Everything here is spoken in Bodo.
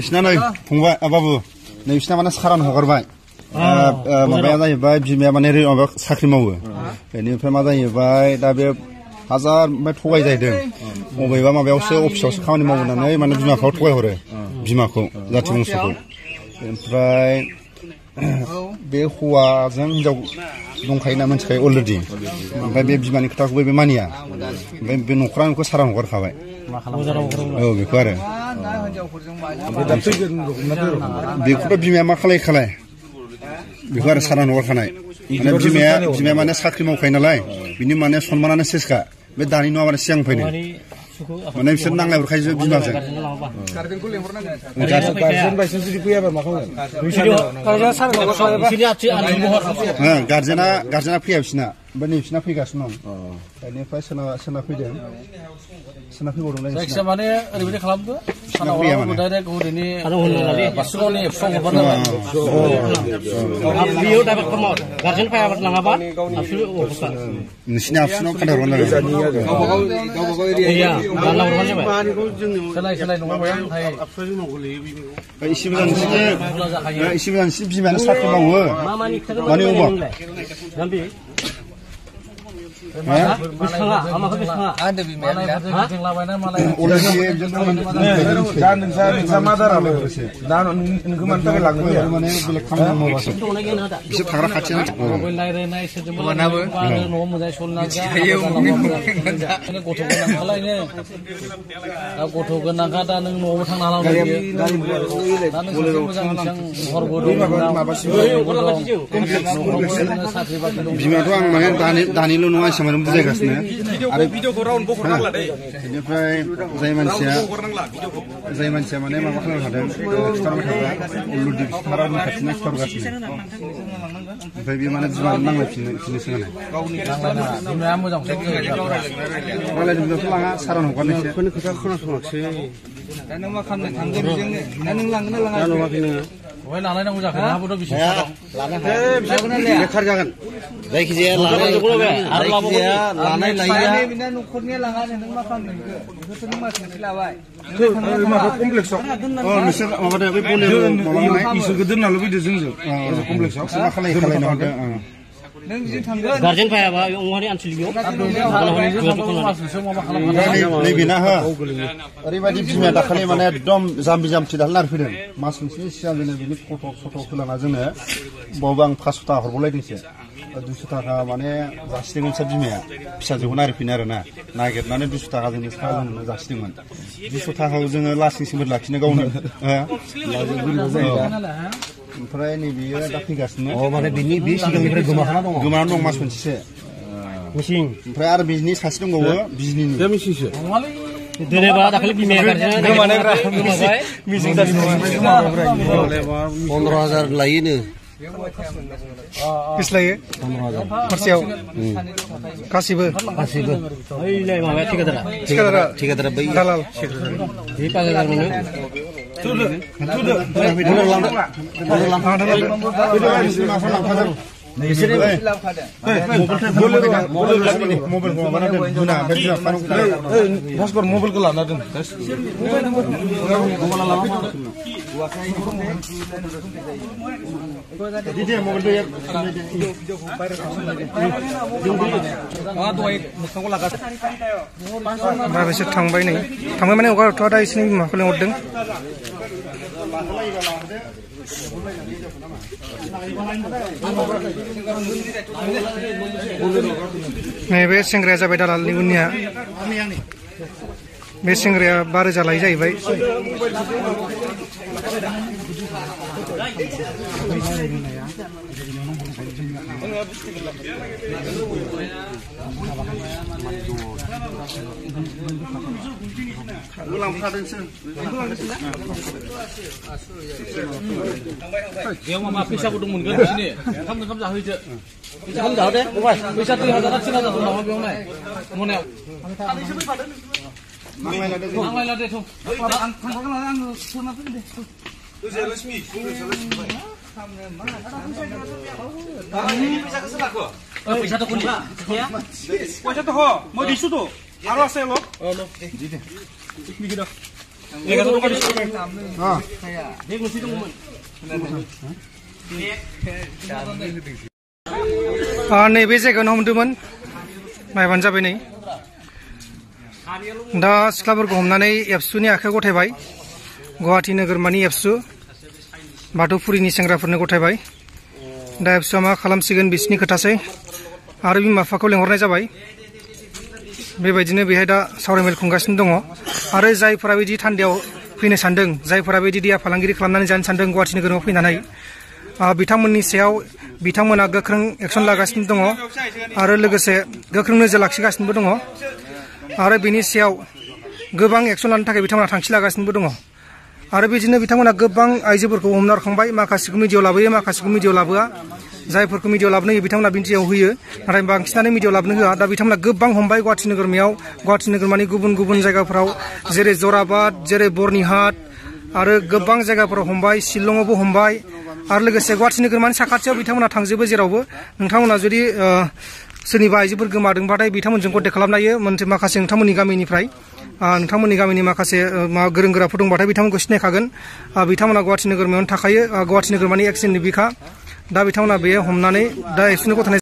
बिसिना नै फंबाय बाबु नै बिसिना माने सारान हगारबाय माबाया जाहैबाय बिमाया माने माबा साख्रि मावो बेनिफ्राय मा जाहैबाय दा बे हाजार थगाय जाहैदों बबेबा माबायावसो अफिसावसो खामानि मावनानै माने बिमा बिफाखौ थगायहरो बिमाखौ जाथि बंस'खौ ओमफ्राय बे हौवाजों हिनजाव दंखायोना मिथिखायो अलरेडि ओमफ्राय बे बिमानि खोथाखौबो बे मानिया ओमफ्य बे न'खरा बेखौ सारान हगारखाबाय औ बेखौ आरो बेखौथ' बिमाया मा खालाय बेखौ आरो सारान हगारखानाय माने बिमाया माने साख्रि मावखायो नालाय बिनि माने सनमानानो सेसखा बे दानि नङा माने सिगां फैनो माने बिसोर नांलाय हरखायो बिमाजों गार्जेना फैया बिसिना ओमफ्राय नै बिसिना फैगासिनो दं बेनिफ्राय सोरना फैदों सोरना फैबावदोंलाय जायखिजाया माने ओरैबायदि खालामदो डाइरेक्ट हरैनि बासुगावनि एपसआव हरबानो नोंसिनि आबसुनाव खोन्थाहरबानो एसे मोजां नोंसिनि बिमायानो साख्रि मावो माने बिमायाथ' आं माने दानिल' नङा एसेबां बुजायगासिनो आरो बेनिफ्राय जाय मानसिया माने माबा खालामनो हादों खिथारबाय थाग्रा अलरेडि खिथारावनो खाथिना खिथारगासिनो ओमफ्राय बे माने बिमा नांलायफिननोसो होनाय बिमायाथ' लाङा सारान हगारनायसो खोथा खोनासङाखिसै दा नों मा खालामनो थांगोन बेजोंनो दा नों लांगोन ना लाङा बहाय लालायनांगौ जाखो नोंहाबोथ' बिसिबां बेखार जागोन जायखिजाया लानाय लायैया न'खरनिया लाङा नों मा खालामदों बेखौथ' नों मासि लाबाय कमप्लेक्सआव नोंसोर माबादो बे इसोरखौ दोनना लुबैदो जोंजों कमप्लेक्सआव मा खालायनो हरदों नों बिजों थांगोन गार्जेन फायाबा अंगनवाड़ी आनसलिकआव नैबेना हो ओरैबायदि बिमाया दाखालि माने एकदम जाम्बि जाम्थि दाखालि नारफैदों मास मोनसेनि सिगां जोङो बिनि फट' होलाना जोङो बावबो आं 500 थाखा हरबावलायदोंसो 200 थाखा माने जासिदोंमोन बिमाया फिसाजोखौ नारफैनो आरोना नागिरनानै 200 थाखा जोंनो साहाजोंनो जासिदोंमोन 200 थाखाखौ जोङो लासिंसिमबो लाखिनो गावनो ओमफ्राय नैबेयो दा फैगासिनो माने बिनि बे सिगांनिफ्राय गोमानानै दं मास मोनसेसो मिसिं ओमफ्राय आरो बिनि सासे दंबावो बिजनिनि बे मिसिंसो दोनोबा दाखालि बिमाया गोमाबाय मिसिं 15,000 लायोनो बिस्लायो 15,000 खरसेयाव गासिबो ओइलाय माबाया ठेकेदारा बै दालाल बे 5,000 मोनो मबाइलखौ लाना दोन बिसोर थांबाय नै थांबाय माने हगारथ'आ दा एसे बिमाखौ लेंहरदों नैबे सेंग्राया जाबाय दालालनि उननिया बे सेंग्राया 12,000 लायो जाहैबाय बेयाव मा फैसाबो दंमोनगोन बिसिनि ओंखाम जाहोदो ओंखाम जाहोदे फंबाय फैसा 2,000 3,000 दं नामा बेयाव नाय मनायाव सानैसो फैफादों नांलायला दे थौ आं थांफागोन आङो सोना फैदो दे लक्ष्मी पैसा तो हो मैं दिसु तो आरो আছে অলপ দি দে नैबे जायगायावनो हमदोंमोन नायबानो जाबाय नै दा सिख्लाफोरखौ हमनानै एबसुनि आखायाव गथायबाय गुवाहाटी नोगोरमानि एबसु बाथौफुरिनि सेंग्राफोरनो गथायबाय दा एबसुआ मा खालामसिगोन बिसिनि खोथासै आरो बिमा बिफाखौ लेंहरनाय जाबाय बेबायदिनो बेहाय दा सावरायमेल खुंगासिनो दङ आरो जायफोरा बिदि थान्दायाव फैनो सानदों जायफोरा बिदि देहा फालांगिरि खालामनानै जानो सानदों गुवाहाटी नोगोराव फैनानै बिथांमोननि सायाव बिथांमोना गोख्रों एक्सन लागासिनो दङ आरो लोगोसे गोख्रों नोजोर लाखिगासिनोबो दङ आरो बेनि सायाव गोबां एक्सन लानो थाखाय बिथांमोना थांखि लागासिनोबो दङ आरो बिदिनो बिथांमोना गोबां आइजोफोरखौ हमना हरखांबाय माखासेखौ मिडियायाव लाबोयो माखासेखौ मिडियायाव लाबोआ जायफोरखौ मिडियायाव लाबोनो होयो बिथांमोना मिडियायाव होयो नाथाय बांसिनानो मिडियायाव लाबोनो होआ दा बिथांमोना गोबां हमबाय गुवाहाटी नोगोरमायाव गुवाहाटी नोगोरमानि गुबुन गुबुन जायगाफोराव जेरै जराबाद जेरै बर्निहाट आरो गोबां जायगाफोराव हमबाय शिलंआवबो हमबाय आरो लोगोसे गुवाहाटी नोगोरमानि साखाथियाव बिथांमोना थांजोबो जेरावबो नोंथांमोना जुदि सोरनिबा आइजोफोर गोमादोंबाथाय बिथांमोनजों कन्टेक्ट खालामनो हायो माखासे नोंथांमोननि गामिनिफ्राय नोंथांमोननि गामिनि माखासे गोरों गोराफोर दंबाथाय बिथांमोनखौ सिनायखागोन बिथांमोना गुवाहाटी नोगोरमायावनो थाखायो गुवाहाटी नोगोरमानि एक्सचेन्जनि बिखा दा बिथांमोना बे हमनानै दा एक्सचेन्जनि गथायनाय